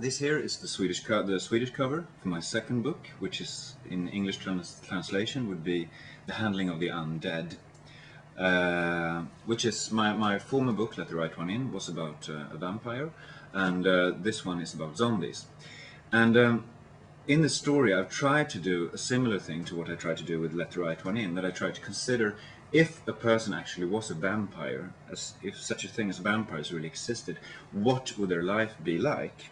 This here is the Swedish cover for my second book, which is in English translation would be The Handling of the Undead, which is my former book, Let the Right One In, was about a vampire, and this one is about zombies. And in the story, I've tried to do a similar thing to what I tried to do with Let the Right One In, that I tried to consider if a person actually was a vampire, as if such a thing as vampires really existed, what would their life be like?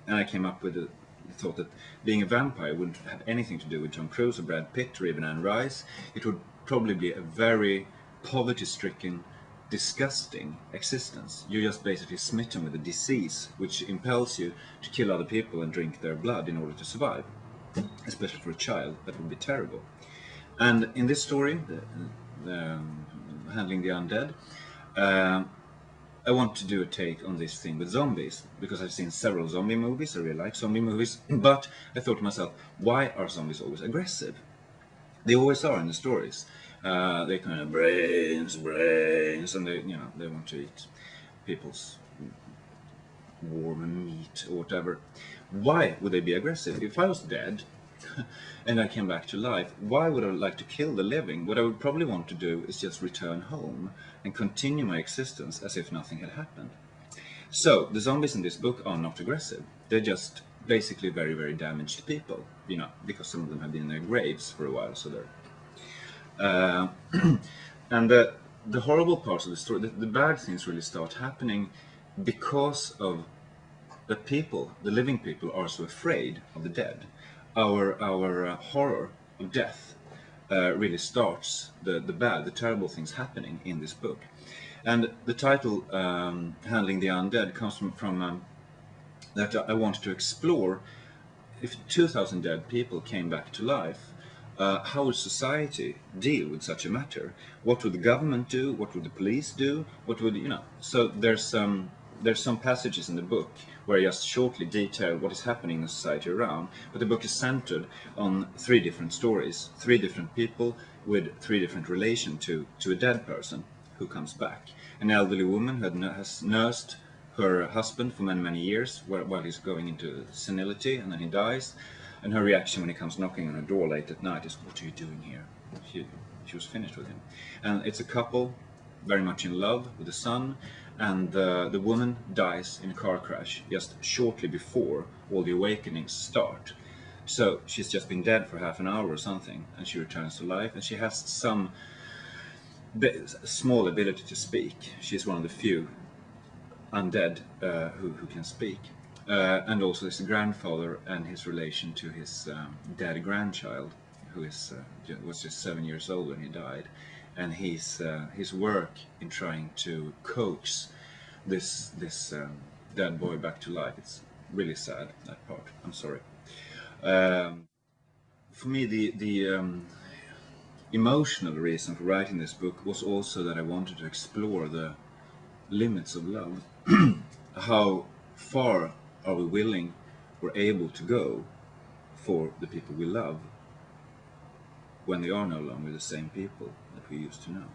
And I came up with the thought that being a vampire wouldn't have anything to do with Tom Cruise or Brad Pitt or even Anne Rice. It would probably be a very poverty-stricken, disgusting existence. You're just basically smitten with a disease which impels you to kill other people and drink their blood in order to survive. Especially for a child, that would be terrible. And in this story, the Handling the Undead, I want to do a take on this thing with zombies, because I've seen several zombie movies, I really like zombie movies, but I thought to myself, why are zombies always aggressive? They always are in the stories. They kind of brains, and they want to eat people's warm meat or whatever. Why would they be aggressive? If I was dead and I came back to life, why would I like to kill the living? What I would probably want to do is just return home and continue my existence as if nothing had happened. So the zombies in this book are not aggressive. They're just basically very, very damaged people, because some of them have been in their graves for a while, so they're and the horrible parts of the story, the bad things really start happening because of the living people are so afraid of the dead. Our horror of death really starts the terrible things happening in this book. And the title, Handling the Undead, comes from that I wanted to explore. If 2,000 dead people came back to life, how would society deal with such a matter? What would the government do? What would the police do? What would, So there's some passages in the book where I just shortly detail what is happening in the society around, but the book is centered on 3 different stories, 3 different people with 3 different relation to a dead person who comes back. An elderly woman who has nursed her husband for many, many years while he's going into senility, and then he dies. And her reaction when he comes knocking on her door late at night is, "What are you doing here?" She was finished with him. And it's a couple very much in love with the son, and the woman dies in a car crash just shortly before all the awakenings start. So she's just been dead for half an hour or something, and she returns to life, and she has some small ability to speak. She's one of the few undead who can speak. And also his grandfather and his relation to his dead grandchild, who was just 7 years old when he died, and his work in trying to coax this dead boy back to life. It's really sad, that part. I'm sorry. For me, the emotional reason for writing this book was also that I wanted to explore the limits of love. How far are we willing or able to go for the people we love when they are no longer the same people that we used to know?